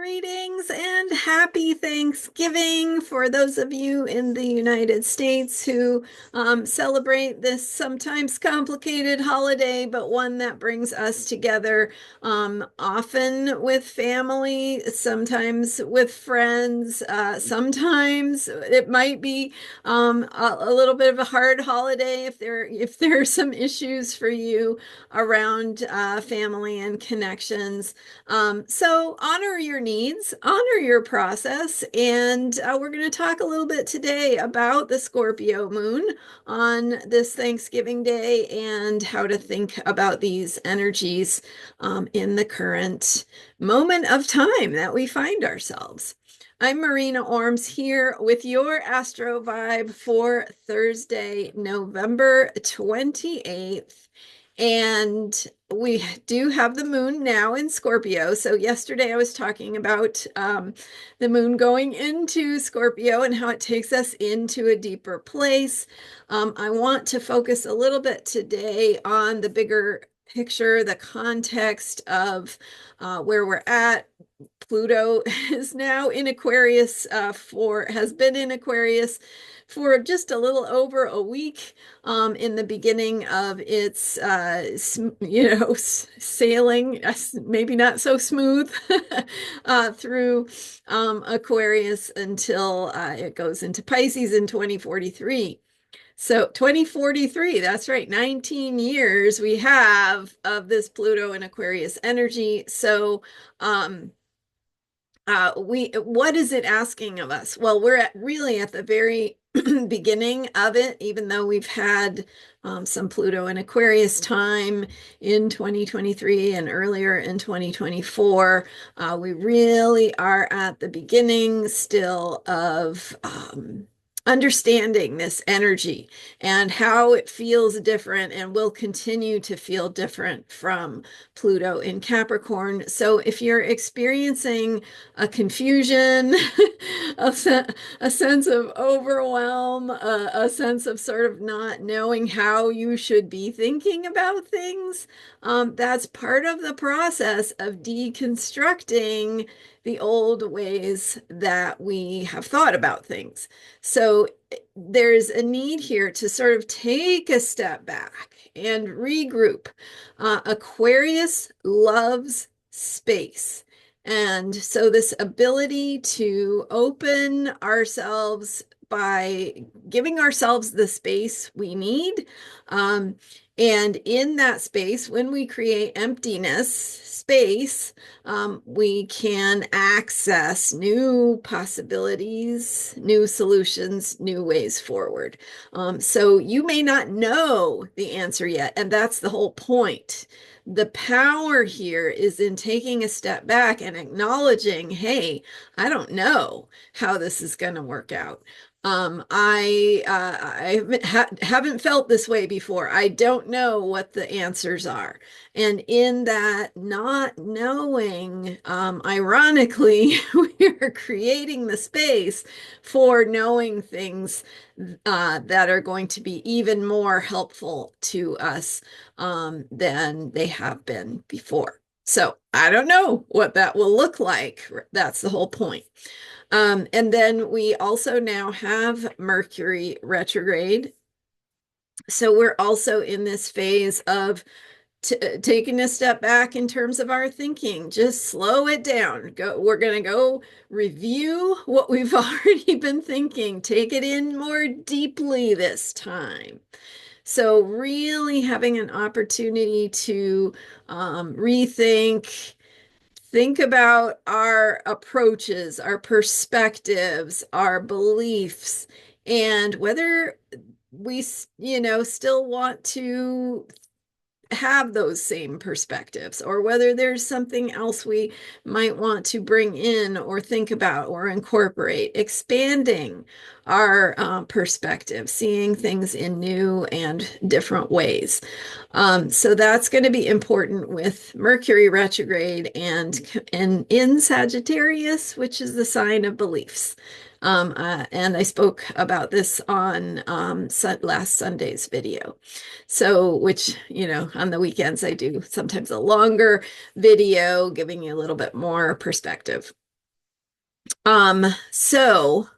Greetings and happy Thanksgiving for those of you in the United States who celebrate this sometimes complicated holiday, but one that brings us together, often with family, sometimes with friends. Sometimes it might be a little bit of a hard holiday if there are some issues for you around family and connections. So honor your needs, honor your process, and we're going to talk a little bit today about the Scorpio moon on this Thanksgiving Day and how to think about these energies in the current moment of time that we find ourselves. I'm Marina Orms here with your Astro Vibe for Thursday, November 28th. And we do have the moon now in Scorpio. So yesterday I was talking about the moon going into Scorpio and how it takes us into a deeper place. I want to focus a little bit today on the bigger picture, the context of where we're at. Pluto is now in Aquarius has been in Aquarius for just a little over a week, in the beginning of its, sailing, maybe not so smooth, through Aquarius until it goes into Pisces in 2043. So 2043, that's right, 19 years we have of this Pluto and Aquarius energy. So, what is it asking of us? Well, we're really at the very beginning of it, even though we've had some Pluto and Aquarius time in 2023 and earlier in 2024. We really are at the beginning still of understanding this energy and how it feels different and will continue to feel different from Pluto in Capricorn. So if you're experiencing a confusion, a sense of overwhelm, a sense of sort of not knowing how you should be thinking about things, that's part of the process of deconstructing the old ways that we have thought about things. So there's a need here to sort of take a step back and regroup. Aquarius loves space. And so this ability to open ourselves by giving ourselves the space we need. And in that space, when we create emptiness space, we can access new possibilities, new solutions, new ways forward. So you may not know the answer yet, and that's the whole point. The power here is in taking a step back and acknowledging, hey, I don't know how this is going to work out. I haven't felt this way before. I don't know what the answers are. And in that not knowing, ironically, we are creating the space for knowing things that are going to be even more helpful to us than they have been before. So I don't know what that will look like. That's the whole point. And then we also now have Mercury retrograde. So we're also in this phase of taking a step back in terms of our thinking. Just slow it down. We're going to go review what we've already been thinking. Take it in more deeply this time. So really having an opportunity to rethink, think about our approaches, our perspectives, our beliefs, and whether we, still want to have those same perspectives, or whether there's something else we might want to bring in or think about or incorporate, expanding our perspective, seeing things in new and different ways. So that's going to be important with Mercury retrograde and in Sagittarius, which is the sign of beliefs. And I spoke about this on last Sunday's video. So, which, on the weekends I do sometimes a longer video, giving you a little bit more perspective. So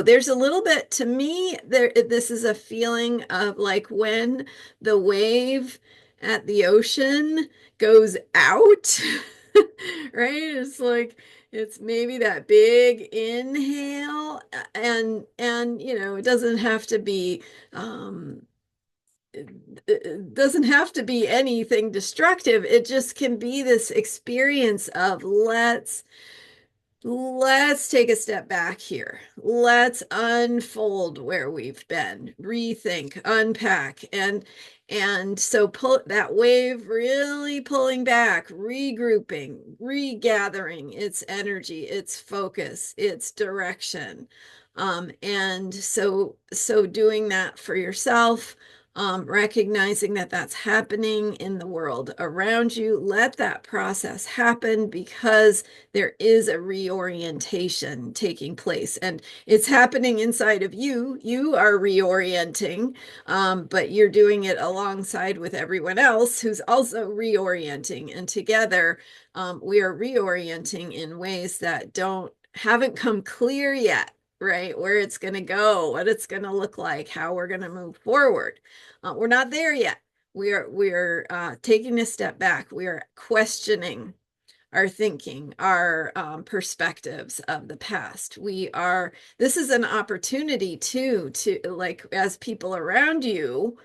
there's a little bit to me there. This is a feeling of like when the wave at the ocean goes out, right? It's like it's maybe that big inhale, and it doesn't have to be it doesn't have to be anything destructive. It just can be this experience of let's take a step back here. Let's unfold where we've been, rethink, unpack, and so pull that wave really pulling back, regrouping, regathering its energy, its focus, its direction. And so doing that for yourself, recognizing that that's happening in the world around you, let that process happen because there is a reorientation taking place, and it's happening inside of you. You are reorienting, but you're doing it alongside with everyone else who's also reorienting. And together, we are reorienting in ways that haven't come clear yet, right? Where it's going to go, what it's going to look like, how we're going to move forward. We're not there yet. We are taking a step back. We are questioning our thinking, our perspectives of the past. This is an opportunity too, to like, as people around you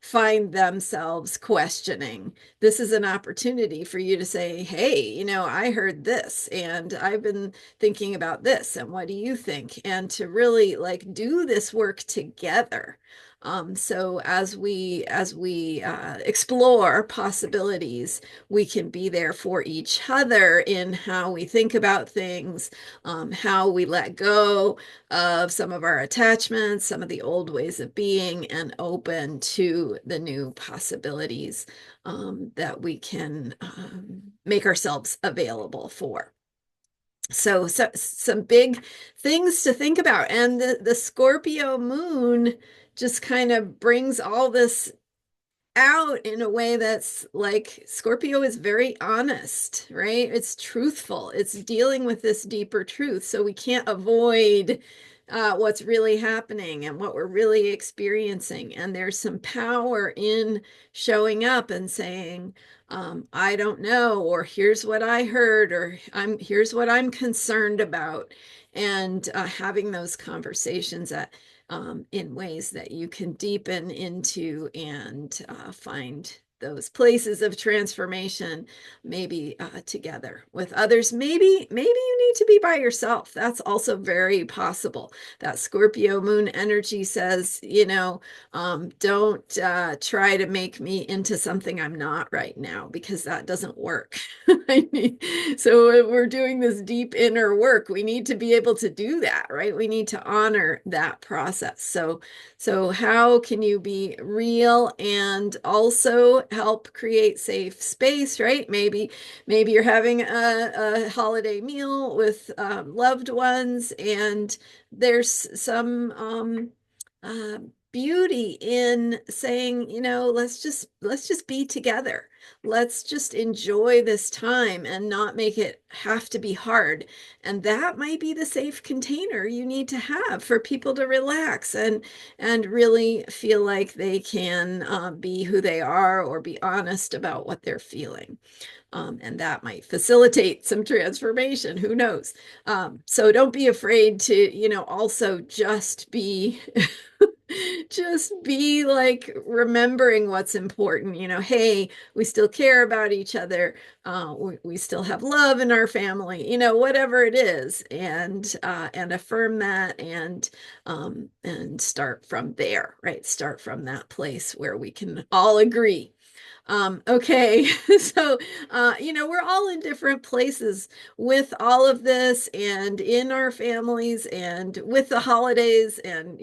find themselves questioning, this is an opportunity for you to say, hey, I heard this and I've been thinking about this, and what do you think? And to really like do this work together. So as we explore possibilities, we can be there for each other in how we think about things, how we let go of some of our attachments, some of the old ways of being, and open to the new possibilities that we can make ourselves available for. So some big things to think about. And the Scorpio moon just kind of brings all this out in a way that's like Scorpio is very honest, right? It's truthful. It's dealing with this deeper truth. So we can't avoid what's really happening and what we're really experiencing. And there's some power in showing up and saying, I don't know, or here's what I heard, or here's what I'm concerned about, and having those conversations in ways that you can deepen into and find those places of transformation, maybe together with others. Maybe you need to be by yourself. That's also very possible. That Scorpio moon energy says, don't try to make me into something I'm not right now, because that doesn't work. So if we're doing this deep inner work, we need to be able to do that, right? We need to honor that process. So how can you be real and also help create safe space, right? Maybe you're having a holiday meal with loved ones, and there's some uh, beauty in saying, let's just be together. Let's just enjoy this time and not make it have to be hard. And that might be the safe container you need to have for people to relax and really feel like they can be who they are, or be honest about what they're feeling. And that might facilitate some transformation. Who knows? So don't be afraid to, also just be just be like remembering what's important. Hey, we still care about each other. We still have love in our family, whatever it is, and affirm that, and start from there, right? Start from that place where we can all agree. Okay, so we're all in different places with all of this, and in our families, and with the holidays, and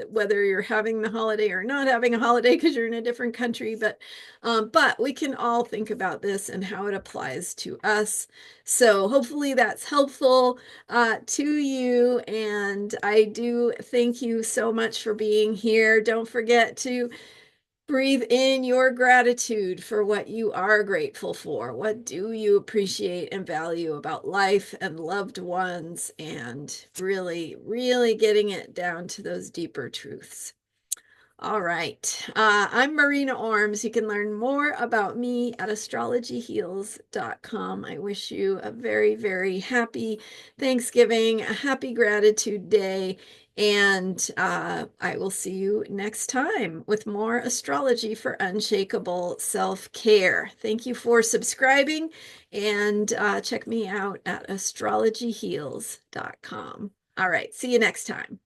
whether you're having the holiday or not having a holiday because you're in a different country, but we can all think about this and how it applies to us. So hopefully that's helpful to you, and I do thank you so much for being here. Don't forget to Breathe in your gratitude for what you are grateful for. What do you appreciate and value about life and loved ones? And really, really getting it down to those deeper truths. All right. I'm Marina Orms. You can learn more about me at astrologyheals.com. I wish you a very, very happy Thanksgiving, a happy gratitude day, and I will see you next time with more astrology for unshakable self-care. Thank you for subscribing, and check me out at astrologyheals.com. All right. See you next time.